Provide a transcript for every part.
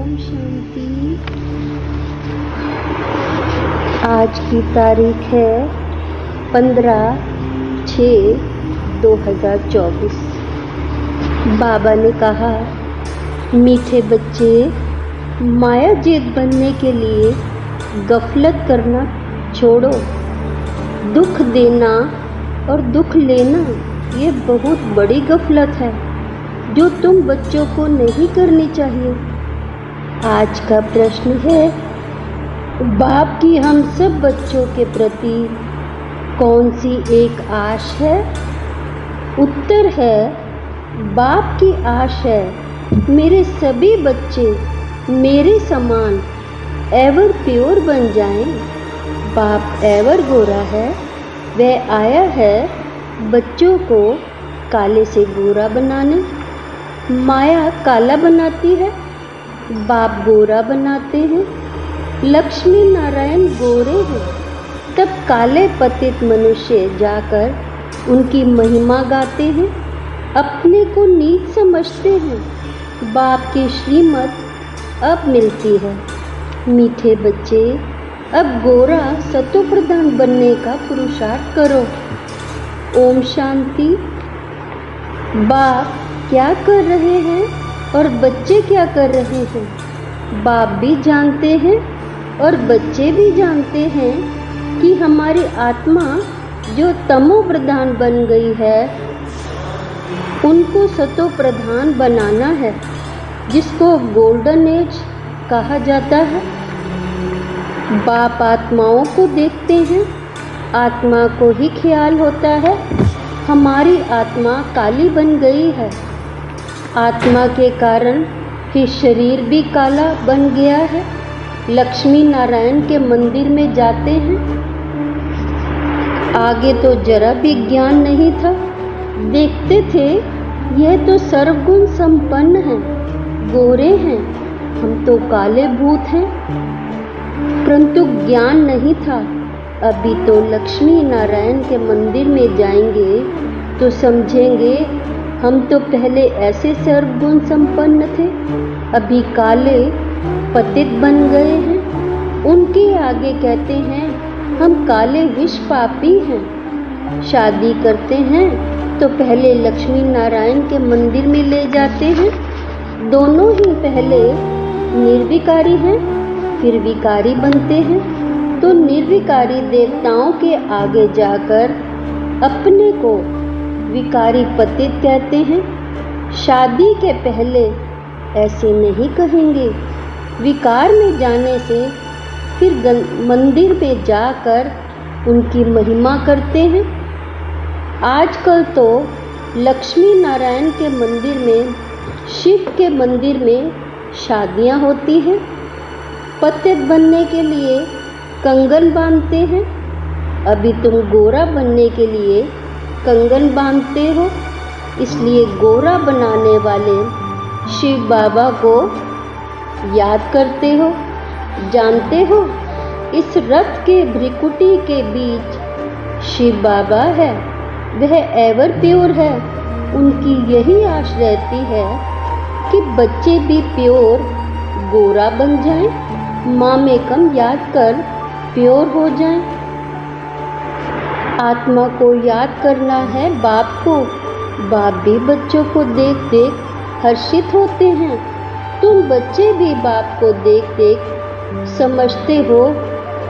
ओम शांति। आज की तारीख है 15/6/2024। बाबा ने कहा, मीठे बच्चे, मायाजेत बनने के लिए गफलत करना छोड़ो। दुख देना और दुख लेना ये बहुत बड़ी गफलत है जो तुम बच्चों को नहीं करनी चाहिए। आज का प्रश्न है, बाप की हम सब बच्चों के प्रति कौन सी एक आश है? उत्तर है, बाप की आश है मेरे सभी बच्चे मेरे समान एवर प्योर बन जाएं। बाप एवर गोरा है, वह आया है बच्चों को काले से गोरा बनाने। माया काला बनाती है, बाप गोरा बनाते हैं। लक्ष्मी नारायण गोरे हैं, तब काले पतित मनुष्य जाकर उनकी महिमा गाते हैं, अपने को नीच समझते हैं। बाप की श्रीमत अब मिलती है। मीठे बच्चे, अब गोरा सतो प्रधान बनने का पुरुषार्थ करो। ओम शांति। बाप क्या कर रहे हैं और बच्चे क्या कर रहे हैं, बाप भी जानते हैं और बच्चे भी जानते हैं कि हमारी आत्मा जो तमो प्रधान बन गई है उनको सतो प्रधान बनाना है, जिसको गोल्डन एज कहा जाता है। बाप आत्माओं को देखते हैं, आत्मा को ही ख्याल होता है हमारी आत्मा काली बन गई है। आत्मा के कारण ही शरीर भी काला बन गया है। लक्ष्मी नारायण के मंदिर में जाते हैं, आगे तो जरा भी ज्ञान नहीं था, देखते थे यह तो सर्वगुण संपन्न हैं, गोरे हैं, हम तो काले भूत हैं, परंतु ज्ञान नहीं था। अभी तो लक्ष्मी नारायण के मंदिर में जाएंगे तो समझेंगे हम तो पहले ऐसे सर्वगुण संपन्न थे, अभी काले पतित बन गए हैं। उनके आगे कहते हैं हम काले विष पापी हैं। शादी करते हैं तो पहले लक्ष्मी नारायण के मंदिर में ले जाते हैं। दोनों ही पहले निर्विकारी हैं, फिर विकारी बनते हैं, तो निर्विकारी देवताओं के आगे जाकर अपने को विकारी पतित कहते हैं। शादी के पहले ऐसे नहीं कहेंगे। विकार में जाने से फिर मंदिर में जाकर उनकी महिमा करते हैं। आजकल तो लक्ष्मी नारायण के मंदिर में, शिव के मंदिर में शादियां होती हैं। पतित बनने के लिए कंगन बांधते हैं। अभी तुम गोरा बनने के लिए कंगन बांधते हो, इसलिए गोरा बनाने वाले शिव बाबा को याद करते हो। जानते हो, इस रथ के भ्रिकुटी के बीच शिव बाबा है, वह एवर प्योर है। उनकी यही आश रहती है कि बच्चे भी प्योर गोरा बन जाएं, माँ में कम याद कर प्योर हो जाएं। आत्मा को याद करना है बाप को। बाप भी बच्चों को देख देख हर्षित होते हैं। तुम बच्चे भी बाप को देख देख समझते हो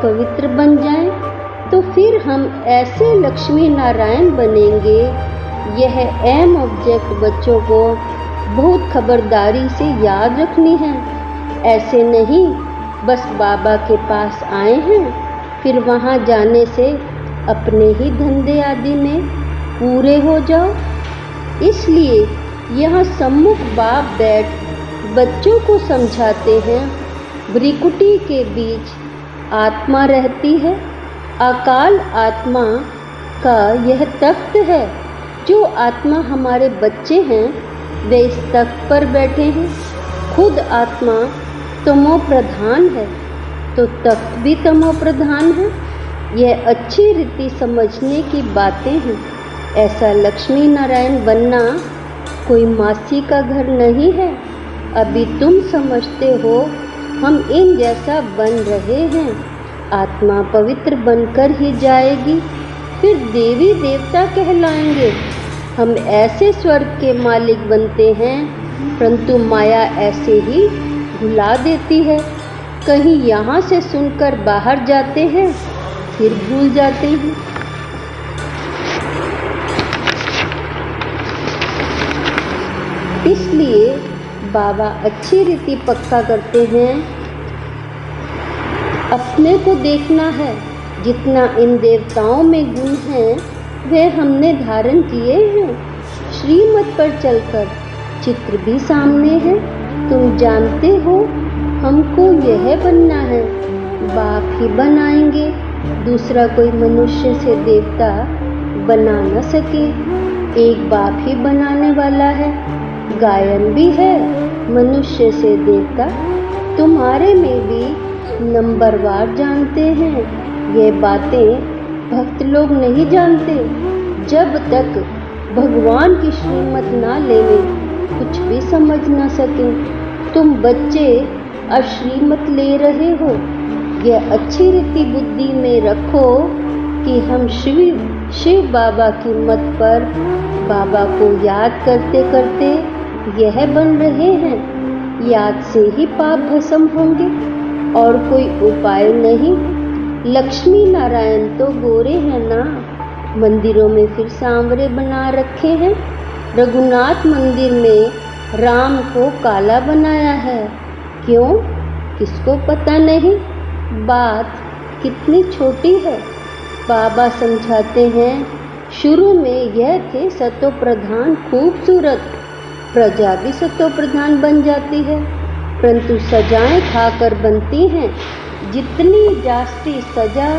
पवित्र बन जाएं, तो फिर हम ऐसे लक्ष्मी नारायण बनेंगे। यह अहम ऑब्जेक्ट बच्चों को बहुत खबरदारी से याद रखनी है। ऐसे नहीं बस बाबा के पास आए हैं, फिर वहाँ जाने से अपने ही धंधे आदि में पूरे हो जाओ। इसलिए यहाँ सम्मुख बाप बैठ बच्चों को समझाते हैं, भ्रिकुटी के बीच आत्मा रहती है। अकाल आत्मा का यह तख्त है। जो आत्मा हमारे बच्चे हैं वे इस तख्त पर बैठे हैं। खुद आत्मा तमो प्रधान है, तो तख्त भी तमो प्रधान है। यह अच्छी रीति समझने की बातें हैं। ऐसा लक्ष्मी नारायण बनना कोई मासी का घर नहीं है। अभी तुम समझते हो हम इन जैसा बन रहे हैं। आत्मा पवित्र बनकर ही जाएगी, फिर देवी देवता कहलाएंगे। हम ऐसे स्वर्ग के मालिक बनते हैं, परंतु माया ऐसे ही भुला देती है। कहीं यहाँ से सुनकर बाहर जाते हैं, फिर भूल जाते हैं। इसलिए बाबा अच्छी रीति पक्का करते हैं, अपने को देखना है। जितना इन देवताओं में गुण हैं, वे हमने धारण किए हैं। श्रीमत पर चलकर चित्र भी सामने है। तुम जानते हो हमको यह बनना है, बाप ही बनाएंगे। दूसरा कोई मनुष्य से देवता बना न सके, एक बाप ही बनाने वाला है। गायन भी है, मनुष्य से देवता। तुम्हारे में भी नंबरवार जानते हैं। ये बातें भक्त लोग नहीं जानते। जब तक भगवान की श्रीमत ना लेवें, कुछ भी समझ ना सके। तुम बच्चे अब श्रीमत ले रहे हो, यह अच्छी रीति बुद्धि में रखो कि हम शिव बाबा की मत पर बाबा को याद करते करते यह बन रहे हैं। याद से ही पाप भस्म होंगे, और कोई उपाय नहीं। लक्ष्मी नारायण तो गोरे हैं ना, मंदिरों में फिर सांवरे बना रखे हैं। रघुनाथ मंदिर में राम को काला बनाया है, क्यों? किसको पता नहीं। बात कितनी छोटी है। बाबा समझाते हैं, शुरू में यह थे सतो प्रधान खूबसूरत, प्रजा भी सतो प्रधान बन जाती है, परंतु सजाएं खाकर बनती हैं। जितनी जास्ती सजा,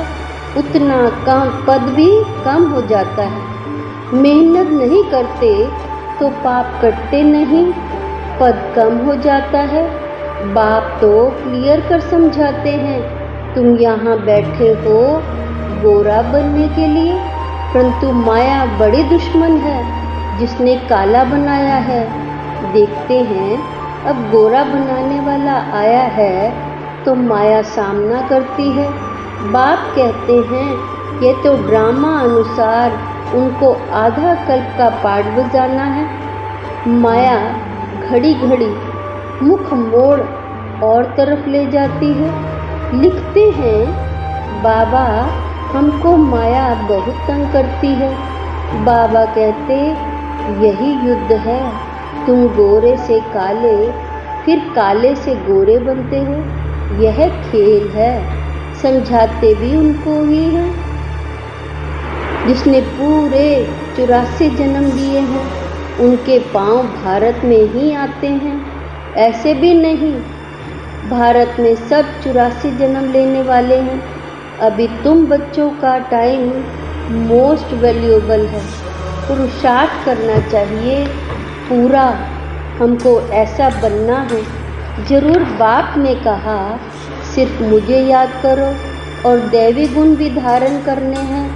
उतना कम पद भी कम हो जाता है। मेहनत नहीं करते तो पाप कटते नहीं, पद कम हो जाता है। बाप तो क्लियर कर समझाते हैं, तुम यहाँ बैठे हो गोरा बनने के लिए, परंतु माया बड़ी दुश्मन है, जिसने काला बनाया है। देखते हैं अब गोरा बनाने वाला आया है तो माया सामना करती है। बाप कहते हैं ये तो ड्रामा अनुसार उनको आधा कल्प का पाठ बजाना है। माया घड़ी घड़ी मुख मोड़ और तरफ ले जाती है। लिखते हैं बाबा हमको माया बहुत तंग करती है। बाबा कहते यही युद्ध है, तुम गोरे से काले फिर काले से गोरे बनते हो, यह खेल है। समझाते भी उनको ही है जिसने पूरे 84 जन्म लिए हैं, उनके पांव भारत में ही आते हैं। ऐसे भी नहीं, भारत में सब 84 जन्म लेने वाले हैं। अभी तुम बच्चों का टाइम मोस्ट वैल्यूएबल है, पुरुषार्थ करना चाहिए पूरा। हमको ऐसा बनना है। जरूर बाप ने कहा सिर्फ मुझे याद करो और दैवी गुण भी धारण करने हैं,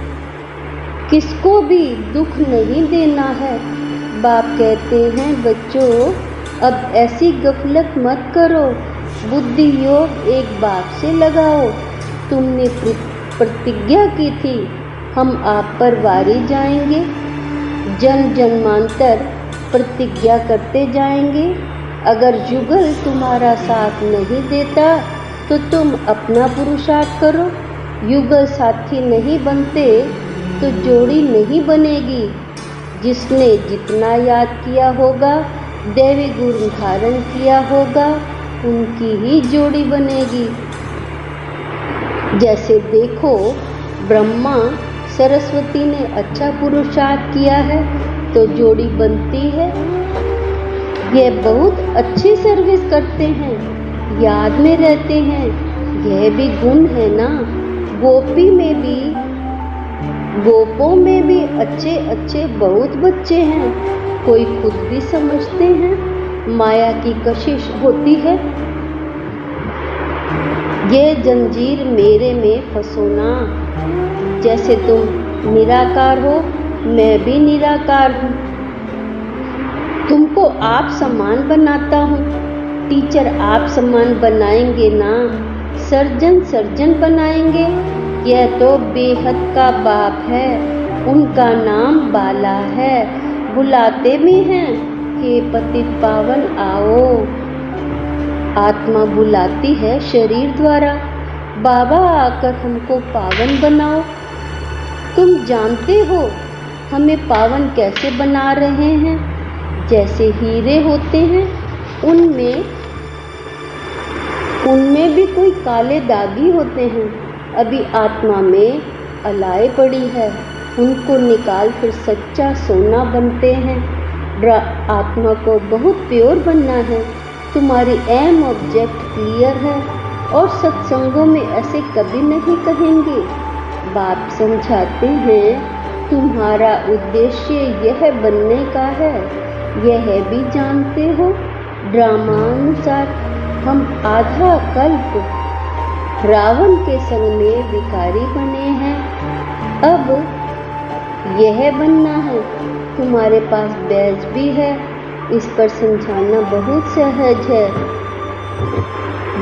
किसको भी दुख नहीं देना है। बाप कहते हैं बच्चों अब ऐसी गफलत मत करो, बुद्धि योग एक बाप से लगाओ। तुमने प्रतिज्ञा की थी हम आप पर वारी जाएंगे, जन्म जन्मांतर प्रतिज्ञा करते जाएंगे। अगर युगल तुम्हारा साथ नहीं देता तो तुम अपना पुरुषार्थ करो। युगल साथी नहीं बनते तो जोड़ी नहीं बनेगी। जिसने जितना याद किया होगा, दैवी गुण धारण किया होगा, उनकी ही जोड़ी बनेगी। जैसे देखो ब्रह्मा सरस्वती ने अच्छा पुरुषार्थ किया है तो जोड़ी बनती है। ये बहुत अच्छी सर्विस करते हैं, याद में रहते हैं, यह भी गुण है ना। गोपों में भी अच्छे अच्छे बहुत बच्चे हैं, कोई खुद भी समझते हैं माया की कशिश होती है। ये जंजीर मेरे में फंसो ना, जैसे तुम निराकार हो मैं भी निराकार हूँ। तुमको आप समान बनाता हूँ, टीचर आप समान बनाएंगे ना, सर्जन सर्जन बनाएंगे। यह तो बेहद का बाप है, उनका नाम बाला है, बुलाते भी हैं, हे पतित पावन आओ। आत्मा बुलाती है शरीर द्वारा, बाबा आकर हमको पावन बनाओ। तुम जानते हो हमें पावन कैसे बना रहे हैं? जैसे हीरे होते हैं, उनमें भी कोई काले दागी होते हैं। अभी आत्मा में अलाए पड़ी है, उनको निकाल फिर सच्चा सोना बनते हैं। आत्मा को बहुत प्योर बनना है। तुम्हारी एम ऑब्जेक्ट क्लियर है और सत्संगों में ऐसे कभी नहीं कहेंगे। बाप समझाते हैं तुम्हारा उद्देश्य यह बनने का है, यह भी जानते हो। ड्रामानुसार हम आधा कल्प रावण के संग में भिखारी बने हैं, अब यह बनना है। तुम्हारे पास बैज भी है, इस पर समझाना बहुत सहज है।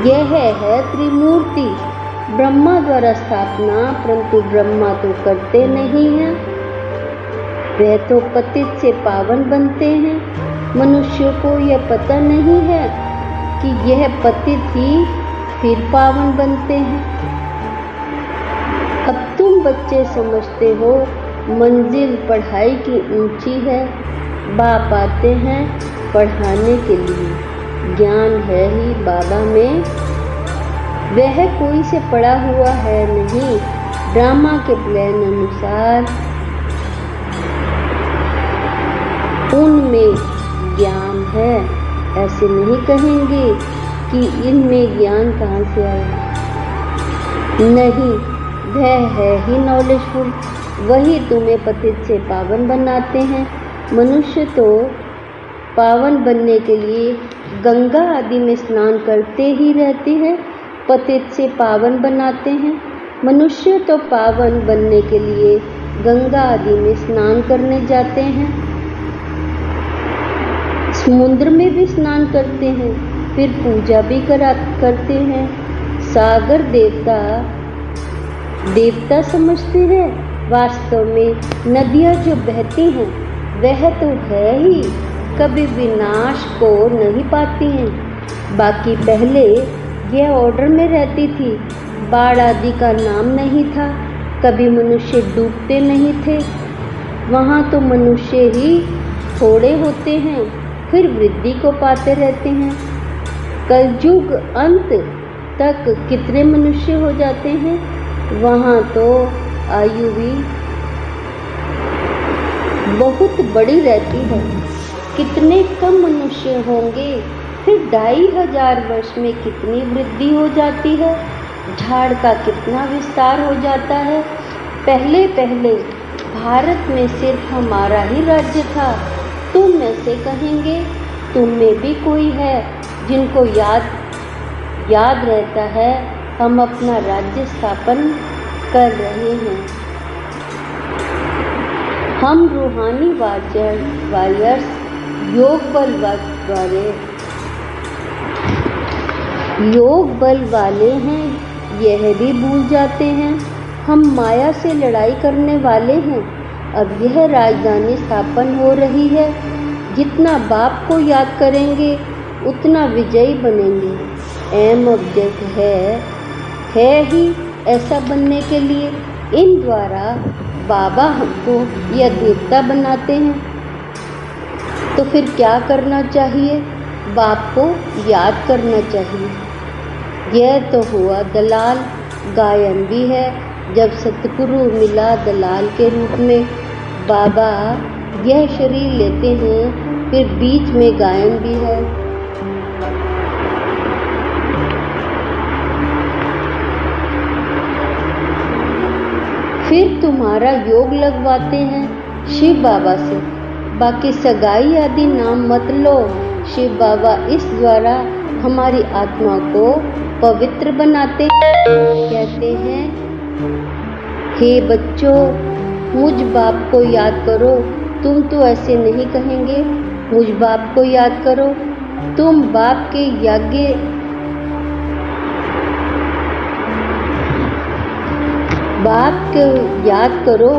यह है त्रिमूर्ति, ब्रह्मा द्वारा स्थापना, परंतु ब्रह्मा तो करते नहीं हैं, वह तो पतित से पावन बनते हैं। मनुष्यों को यह पता नहीं है कि यह पतित ही फिर पावन बनते हैं। अब तुम बच्चे समझते हो मंजिल पढ़ाई की ऊंची है। बाप आते हैं पढ़ाने के लिए, ज्ञान है ही बाबा में, वह कोई से पढ़ा हुआ है नहीं। ड्रामा के प्लान अनुसार उनमें ज्ञान है, ऐसे नहीं कहेंगे कि इनमें ज्ञान कहाँ से आया। नहीं, वह है ही नॉलेजफुल, वही तुम्हें पतित से पावन बनाते हैं। मनुष्य तो पावन बनने के लिए गंगा आदि में स्नान करते ही रहती है, पतित से पावन बनाते हैं। मनुष्य तो पावन बनने के लिए गंगा आदि में स्नान करने जाते हैं, समुद्र में भी स्नान करते हैं, फिर पूजा भी करते हैं। सागर देवता समझते हैं, वास्तव में नदियाँ जो बहती हैं वह तो है ही, कभी विनाश को नहीं पाती हैं। बाकी पहले यह ऑर्डर में रहती थी, बाढ़ आदि का नाम नहीं था, कभी मनुष्य डूबते नहीं थे। वहाँ तो मनुष्य ही थोड़े होते हैं, फिर वृद्धि को पाते रहते हैं। कलयुग अंत तक कितने मनुष्य हो जाते हैं, वहाँ तो आयु भी बहुत बड़ी रहती है। कितने कम मनुष्य होंगे, फिर 2500 वर्ष में कितनी वृद्धि हो जाती है, झाड़ का कितना विस्तार हो जाता है। पहले पहले भारत में सिर्फ हमारा ही राज्य था। तुम ऐसे कहेंगे, तुम में भी कोई है जिनको याद रहता है हम अपना राज्य स्थापन कर रहे हैं। हम रूहानी वॉरियर्स योग बल वाले हैं, यह भी भूल जाते हैं। हम माया से लड़ाई करने वाले हैं। अब यह राजधानी स्थापन हो रही है, जितना बाप को याद करेंगे उतना विजयी बनेंगे। एम ऑब्जेक्ट है ही ऐसा बनने के लिए। इन द्वारा बाबा हमको यह देवता बनाते हैं, तो फिर क्या करना चाहिए? बाप को याद करना चाहिए। यह तो हुआ दलाल, गायन भी है। जब सतगुरु मिला दलाल के रूप में, बाबा यह शरीर लेते हैं, फिर बीच में गायन भी है। फिर तुम्हारा योग लगवाते हैं शिव बाबा से। बाकी सगाई आदि नाम मत लो। शिव बाबा इस द्वारा हमारी आत्मा को पवित्र बनाते कहते हैं, हे बच्चों, मुझ बाप को याद करो। तुम तो ऐसे नहीं कहेंगे, मुझ बाप को याद करो। तुम बाप के यज्ञ बाप को याद करो,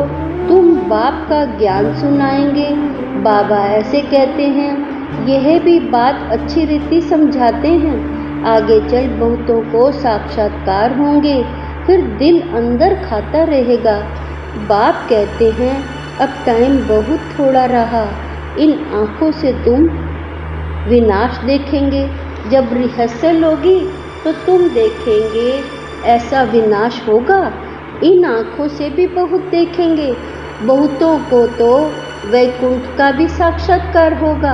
तुम बाप का ज्ञान सुनाएंगे। बाबा ऐसे कहते हैं, यह भी बात अच्छी रीति समझाते हैं। आगे चल बहुतों को साक्षात्कार होंगे, फिर दिल अंदर खाता रहेगा। बाप कहते हैं, अब टाइम बहुत थोड़ा रहा, इन आँखों से तुम विनाश देखेंगे। जब रिहर्सल होगी तो तुम देखेंगे ऐसा विनाश होगा। इन आँखों से भी बहुत देखेंगे। बहुतों को तो वैकुंठ का भी साक्षात्कार होगा।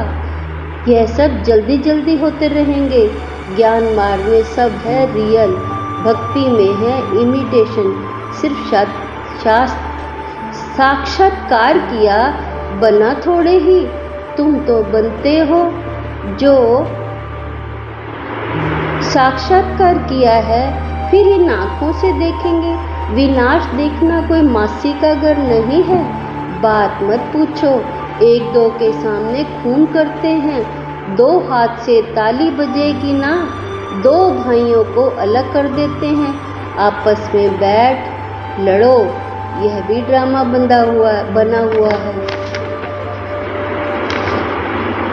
यह सब जल्दी जल्दी होते रहेंगे। ज्ञान मार्ग में सब है रियल, भक्ति में है इमिटेशन। सिर्फ साक्षात्कार किया, बना थोड़े ही, तुम तो बनते हो। जो साक्षात्कार किया है फिर इन आँखों से देखेंगे। विनाश देखना कोई मासी का घर नहीं है। बात मत पूछो, एक दो के सामने खून करते हैं, दो हाथ से ताली बजेगी ना, दो भाइयों को अलग कर देते हैं, आपस में बैठ लड़ो। यह भी ड्रामा बना हुआ है।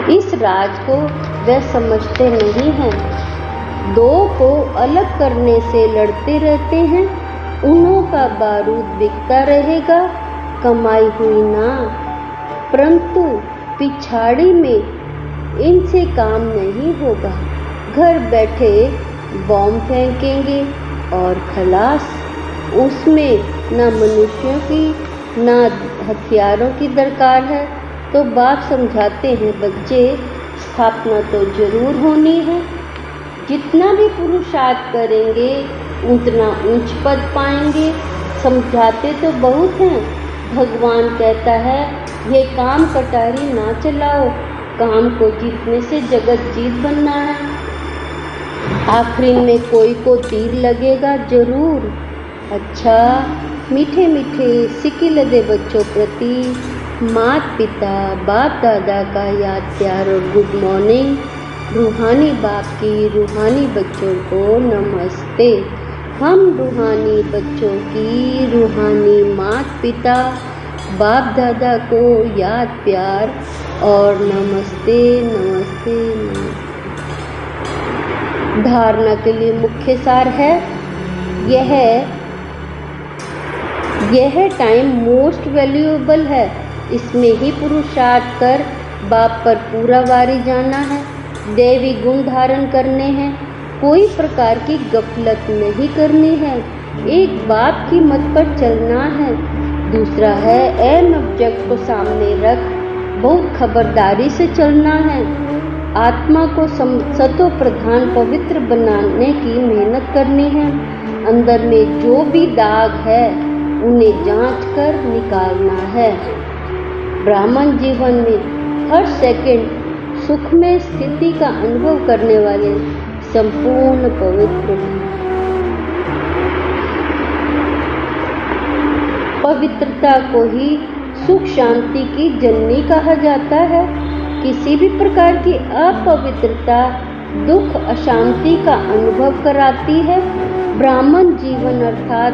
इस राज को वे समझते नहीं हैं। दो को अलग करने से लड़ते रहते हैं। उन्हों का बारूद बिकता रहेगा, कमाई हुई ना, परंतु पिछाड़ी में इनसे काम नहीं होगा। घर बैठे बॉम्ब फेंकेंगे और खलास। उसमें न मनुष्यों की न हथियारों की दरकार है। तो बाप समझाते हैं, बच्चे स्थापना तो जरूर होनी है। जितना भी पुरुषार्थ करेंगे उतना ऊंच पद पाएंगे। समझाते तो बहुत हैं। भगवान कहता है, ये काम कटारी ना चलाओ, काम को जीतने से जगत जीत बनना है। आखिरी में कोई को तीर लगेगा जरूर। अच्छा, मीठे मीठे सिकिल दे बच्चों प्रति माता पिता बाप दादा का याद प्यार और गुड मॉर्निंग। रूहानी बाप की रूहानी बच्चों को नमस्ते। हम रूहानी बच्चों की रूहानी माता पिता बाप दादा को याद प्यार और नमस्ते नमस्ते नमस्ते। धारणा के लिए मुख्य सार है, यह टाइम मोस्ट वैल्यूएबल है। इसमें ही पुरुषार्थ कर बाप पर पूरा वारी जाना है। देवी गुण धारण करने हैं। कोई प्रकार की गफलत नहीं करनी है। एक बाप की मत पर चलना है। दूसरा है एम ऑब्जेक्ट को सामने रख बहुत खबरदारी से चलना है। आत्मा को सतो प्रधान पवित्र बनाने की मेहनत करनी है। अंदर में जो भी दाग है उन्हें जांच कर निकालना है। ब्राह्मण जीवन में हर सेकंड सुख में स्थिति का अनुभव करने वाले संपूर्ण पवित्र हैं। पवित्रता को ही सुख शांति की जननी कहा जाता है। किसी भी प्रकार की अपवित्रता दुख अशांति का अनुभव कराती है। ब्राह्मण जीवन अर्थात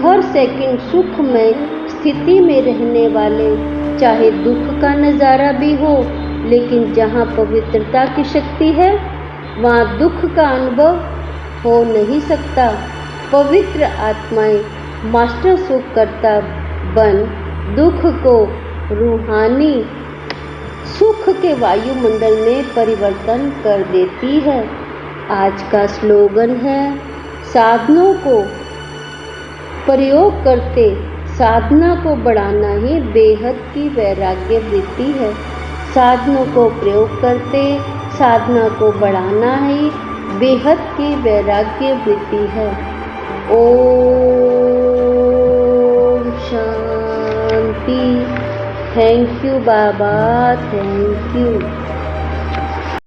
हर सेकंड सुख में स्थिति में रहने वाले, चाहे दुख का नज़ारा भी हो, लेकिन जहाँ पवित्रता की शक्ति है वहाँ दुख का अनुभव हो नहीं सकता। पवित्र आत्माएं मास्टर सुख करता बन दुख को रूहानी सुख के वायुमंडल में परिवर्तन कर देती है। आज का स्लोगन है, साधनों को प्रयोग करते साधना को बढ़ाना ही बेहद की वैराग्य वृत्ति है। साधनों को प्रयोग करते साधना को बढ़ाना ही बेहद की वैराग्य वृत्ति है। ओम शांति। थैंक यू बाबा, थैंक यू।